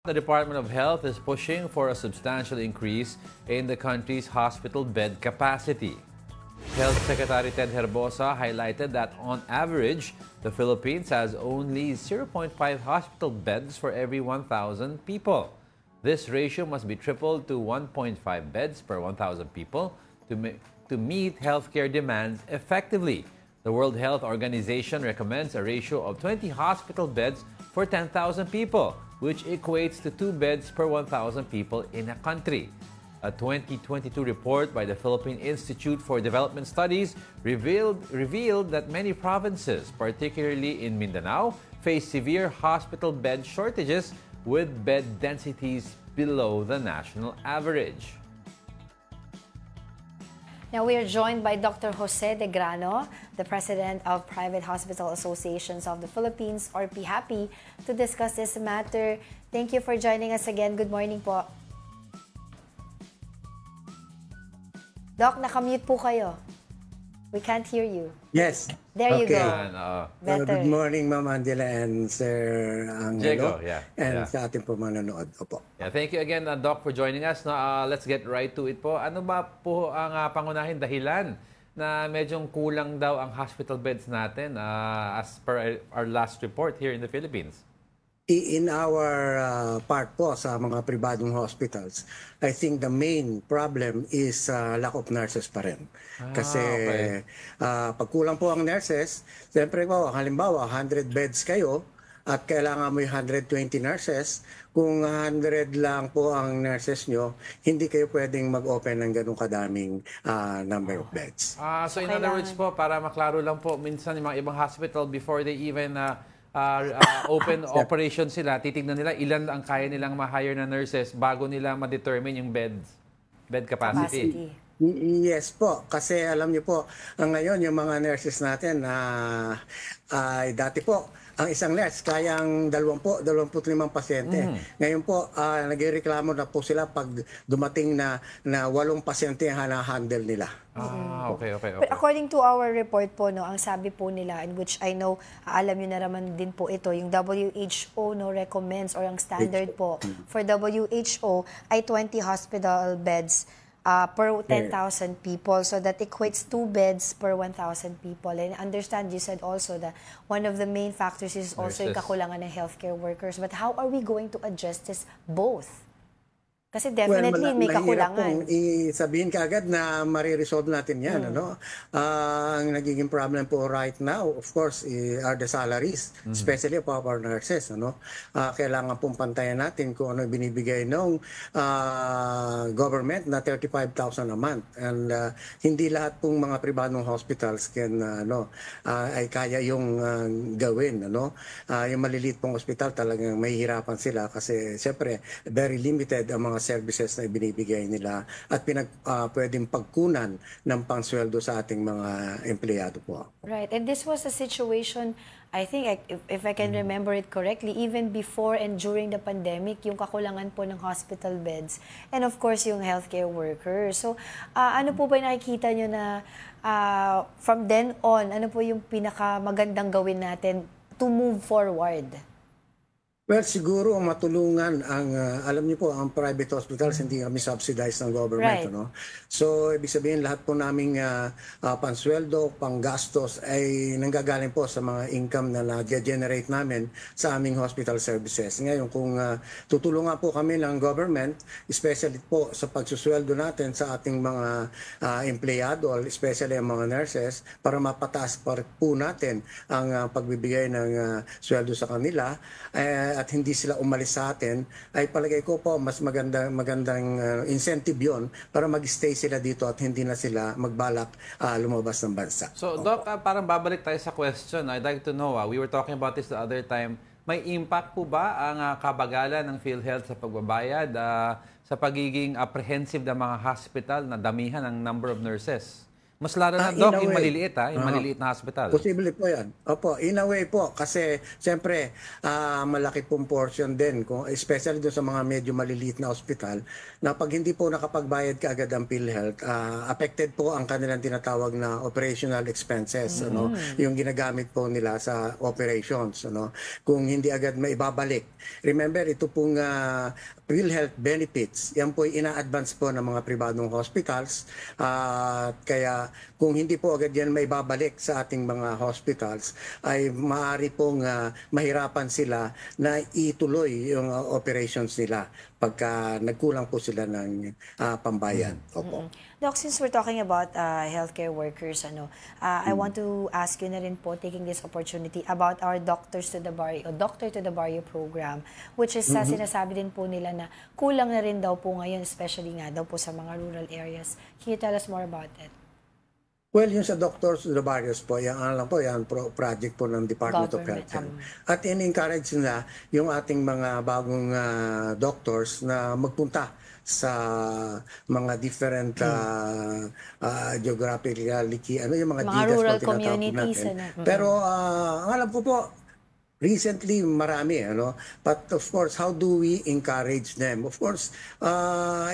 The Department of Health is pushing for a substantial increase in the country's hospital bed capacity. Health Secretary Ted Herbosa highlighted that on average, the Philippines has only 0.5 hospital beds for every 1,000 people. This ratio must be tripled to 1.5 beds per 1,000 people to meet healthcare demands effectively. The World Health Organization recommends a ratio of 20 hospital beds for 10,000 people, which equates to 2 beds per 1,000 people in a country. A 2022 report by the Philippine Institute for Development Studies revealed that many provinces, particularly in Mindanao, face severe hospital bed shortages with bed densities below the national average. Now we are joined by Dr. Jose De Grano, the President of Private Hospital Associations of the Philippines, or PHAPI, to discuss this matter. Thank you for joining us again. Good morning po. Doc, nakamute po kayo. We can't hear you. Yes. There you go. Good morning, Ma'am Angela and Sir Angelo. And sa ating po manonood. Opo. Thank you again, Doc, for joining us. Let's get right to it po. Ano ba po ang pangunahing dahilan na medyong kulang daw ang hospital beds natin as per our last report here in the Philippines? In our part po sa mga pribadong hospitals, I think the main problem is lack of nurses pa rin. Kasi pag kulang po ang nurses, siyempre po, halimbawa 100 beds kayo at kailangan mo yung 120 nurses, kung 100 lang po ang nurses nyo, hindi kayo pwedeng mag-open ng ganung kadaming number of beds. So in other words po, para maklaro lang po, minsan yung mga ibang hospital before they even open operation sila, titignan nila ilan ang kaya nilang ma-hire na nurses bago nila ma-determine yung bed capacity. Yes po, kasi alam niyo po, ngayon yung mga nurses natin ay dati po, ang isang nurse kayang 25 pasyente. Ngayon po, nagrereklamo na po sila pag dumating na 8 pasyente ang hana-handle nila. Okay. But according to our report po, no, ang sabi po nila, in which I know, alam nyo na naman din po ito, yung WHO recommends or ang standard po for WHO ay 20 hospital beds per 10,000 people. So that equates 2 beds per 1,000 people. And I understand you said also that one of the main factors is also yung kakulangan ng healthcare workers. But how are we going to address this both? Kasi definitely may kakulangan. Sabihin ka agad na mariresolve natin yan. Ang nagiging problem po right now, of course, are the salaries, especially for our nurses. Kailangan pong pantayan natin kung ano binibigay ng government na 35,000 a month. And hindi lahat pong mga pribadong hospitals ay kaya yung gawin. Yung maliliit pong hospital talagang mahihirapan sila kasi siyempre very limited ang mga services na ibinibigay nila at pwedeng pagkunan ng pangsweldo sa ating mga empleyado po. Right. And this was a situation, I think, if I can remember it correctly, even before and during the pandemic, yung kakulangan po ng hospital beds and of course yung healthcare workers. So, ano po ba nakikita nyo na from then on, ano po yung pinakamagandang gawin natin to move forward? Well, siguro matulungan ang, alam niyo po, ang private hospitals hindi kami subsidized ng government. Right. So, ibig sabihin, lahat po naming pansweldo, panggastos ay nanggagaling po sa mga income na na-generate namin sa aming hospital services. Ngayon, kung tutulungan po kami ng government, especially po sa pagsusweldo natin sa ating mga empleyado, especially ang mga nurses, para mapataas pa po natin ang pagbibigay ng sweldo sa kanila, at hindi sila umalis sa atin, ay palagay ko po mas magandang incentive yon para mag-stay sila dito at hindi na sila magbalak lumabas ng bansa. So, Doc, parang babalik tayo sa question. I'd like to know, we were talking about this the other time, may impact po ba ang kabagalan ng PhilHealth sa pagbabayad sa pagiging apprehensive ng mga hospital na damihan ng number of nurses? Mas lalo na, In Doc, a yung way. maliliit, yung maliliit na hospital. Posible po yan. Opo, in a way po. Kasi, siyempre, malaki pong portion din, especially doon sa mga medyo maliliit na hospital, na pag hindi po nakapagbayad kaagad ang PhilHealth, affected po ang kanilang tinatawag na operational expenses, ano, yung ginagamit po nila sa operations. Ano, kung hindi agad maibabalik. Remember, ito pong PhilHealth benefits, yan po ina-advance po ng mga pribadong hospitals. Kaya kung hindi po agad yan may babalik sa ating mga hospitals, ay maaari pong mahirapan sila na ituloy yung operations nila pagka nagkulang po sila ng pambayad. Opo. Doc, since we're talking about healthcare workers, I want to ask you na rin po, taking this opportunity, about our Doctors to the Barrio, o Doctor to the Barrio program, which is sinasabi din po nila na kulang na rin daw po ngayon, especially nga daw po sa mga rural areas. Can you tell us more about it? Well, yung sa Doctors to the Barrios po, yan project po ng Department of Health. At in-encourage na yung ating mga bagong doctors na magpunta sa mga different geographically, yung mga Mga DIDAS rural po tinatawag communities. natin. Pero ang alam ko po, recently, marami, But of course, how do we encourage them? Of course,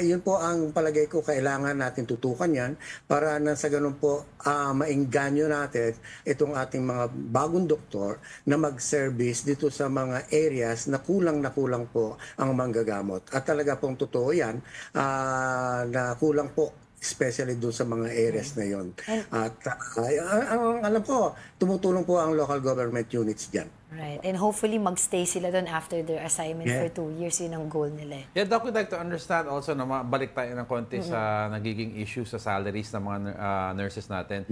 yun po ang palagay ko, kailangan natin tutukan yan para na sa ganun po, maengganyo natin itong ating mga bagong doktor na mag-service dito sa mga areas na kulang po ang manggagamot. At talaga pong totoo yan, na kulang po especially doon sa mga areas na yon. At alam ko, tumutulong po ang local government units dyan. Right. And hopefully magstay sila doon after their assignment for 2 years. Yun ang goal nila. Yeah, Doc, we'd like to understand also na balik tayo ng konti sa nagiging issue sa salaries ng mga nurses natin.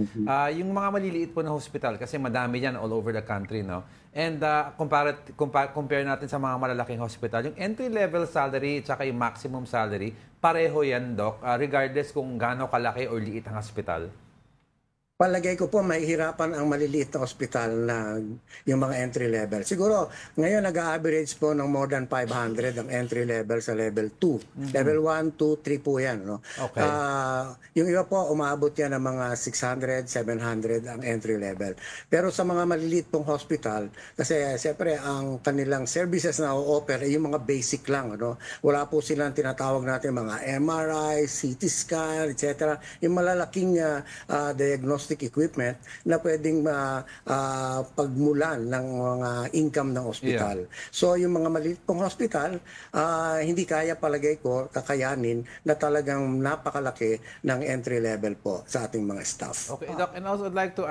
Yung mga maliliit po na hospital, kasi madami yan all over the country, no? And compare natin sa mga malalaking hospital, yung entry-level salary at saka yung maximum salary, pareho yan, Doc, regardless kung gaano kalaki o liit ang hospital. Palagay ko po, mahihirapan ang maliliit na ospital na yung mga entry level. Siguro, ngayon nag-average po ng more than 500 ang entry level sa level 2. Level 1, 2, 3 po yan. No? Okay. Yung iba po, umabot yan ng mga 600, 700 ang entry level. Pero sa mga maliliit pong hospital, kasi siyempre ang kanilang services na o-offer ay yung mga basic lang. Ano? Wala po silang tinatawag natin mga MRI, CT scan, etc. Yung malalaking diagnostic equipment na pwedeng pagmulan ng mga income ng ospital. Yeah. So yung mga maliit pong hospital, hindi kaya palagay ko kakayanin na talagang napakalaki ng entry level po sa ating mga staff. Okay, Doc, and also I'd like to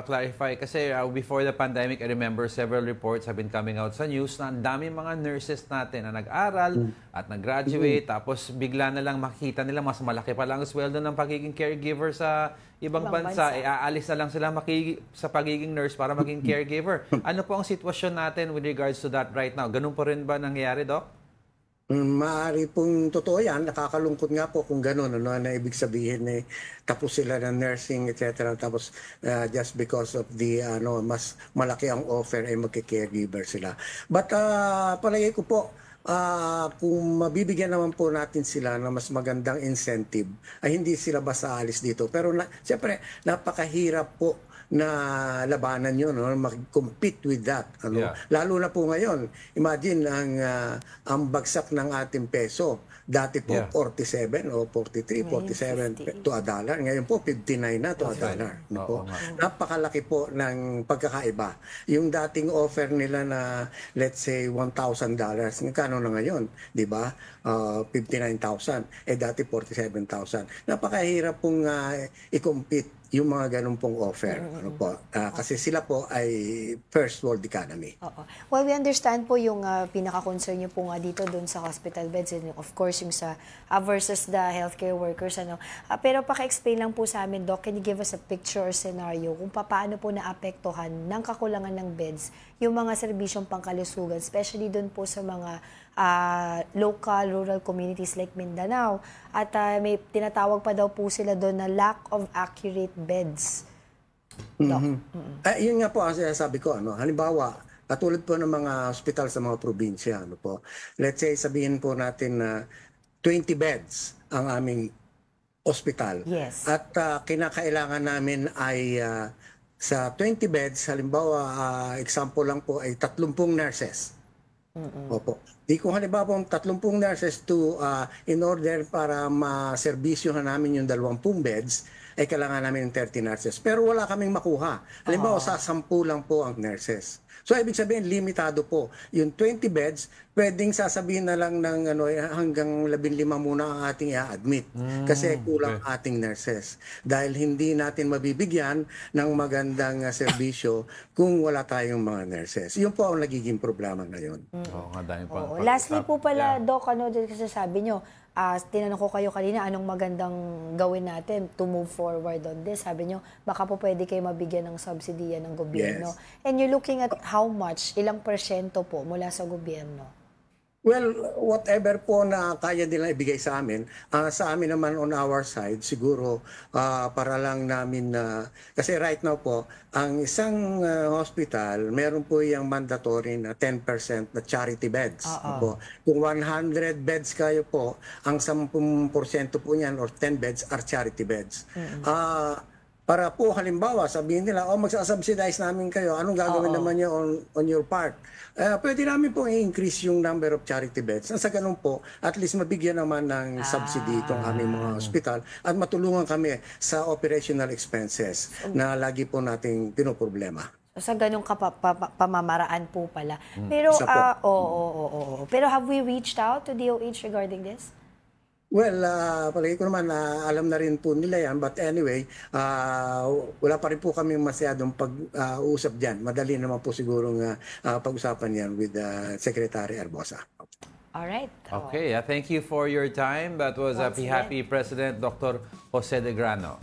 clarify kasi before the pandemic, I remember several reports have been coming out sa news na ang dami mga nurses natin na nag-aral at nag-graduate tapos bigla na lang makita nila mas malaki pa lang ang sweldo ng pagiging caregiver sa ibang bansa, aalis na lang sila sa pagiging nurse para maging caregiver. Ano po ang sitwasyon natin with regards to that right now? Ganun po rin ba nangyayari, Doc? Maaari pong totoo yan. Nakakalungkot nga po kung gano'n. Na ibig sabihin tapos sila ng nursing, etc. Tapos just because of the mas malaki ang offer ay magki-caregiver sila. But palagay ko po, kung mabibigyan naman po natin sila ng mas magandang incentive, ay hindi sila basta alis dito. Pero siyempre, napakahirap po na labanan yun, mag-compete with that. Yeah. Lalo na po ngayon, imagine ang bagsak ng ating peso. Dati po 47 o 43, 47 to a dollar. Ngayon po 59 na to a dollar. Napakalaki po ng pagkakaiba. Yung dating offer nila na let's say $1,000, kano na ngayon, 'di ba? 59,000. Dati 47,000. Napakahirap pong i-compete yung mga ganun pong offer. Kasi sila po ay first world economy. Well, we understand po yung pinaka-concern nyo po nga dito doon sa hospital beds and of course yung sa versus the healthcare workers. Pero paka-explain lang po sa amin, Doc, can you give us a picture or scenario kung paano po naapektuhan ng kakulangan ng beds yung mga serbisyong pangkalusugan, especially doon po sa mga local, rural communities like Mindanao. At may tinatawag pa daw po sila doon na lack of accurate beds. Yun nga po ang sinasabi ko. Halimbawa, katulad po ng mga hospital sa mga probinsya. Let's say, sabihin po natin na 20 beds ang aming ospital. Yes. At kinakailangan namin ay sa 20 beds, halimbawa, example lang po ay 30 nurses. Opo. Di kung halimbawa pong 30 nurses in order para maserbisyohan namin yung 20 beds, ay kailangan namin yung 30 nurses. Pero wala kaming makuha. Halimbawa, sa 10 lang po ang nurses. So, ibig sabihin, limitado po. Yung 20 beds, pwedeng sasabihin na lang ng hanggang 15 muna ang ating i-admit. Kasi kulang ating nurses. Dahil hindi natin mabibigyan ng magandang serbisyo kung wala tayong mga nurses. Yun po ang nagiging problema ngayon. Oo nga, dahil pang Lastly po pala, Doc, kasi sabi nyo, tinanong ko kayo kanina, anong magandang gawin natin to move forward on this? Sabi nyo, baka po pwede kayo mabigyan ng subsidiya ng gobyerno. Yes. And you're looking at how much, ilang porsyento po mula sa gobyerno? Well, whatever po na kaya nila ibigay sa amin naman on our side, siguro para lang namin kasi right now po, ang isang hospital, meron po yung mandatory na 10% na charity beds. Po. Kung 100 beds kayo po, ang 10% po niyan or 10 beds are charity beds. Para po halimbawa sabihin nila, magsasubsidize namin kayo, anong gagawin naman niyo on your part? Pwede namin po i-increase yung number of charity beds. Sa ganun po, at least mabigyan naman ng subsidy itong aming mga hospital at matulungan kami sa operational expenses na lagi po nating pinoproblema. Sa ganung pamamaraan po pala. Pero, Pero have we reached out to DOH regarding this? Well, palagi ko naman alam na rin po nila yan. But anyway, wala pa rin po kami masyadong pag-uusap dyan. Madali naman po siguro pag-usapan yan with Secretary Arbosa. Alright. Okay, thank you for your time. That was Happy President Dr. Jose De Grano.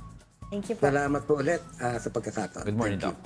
Thank you po. Salamat po ulit sa pagkakataon. Good morning, Doc.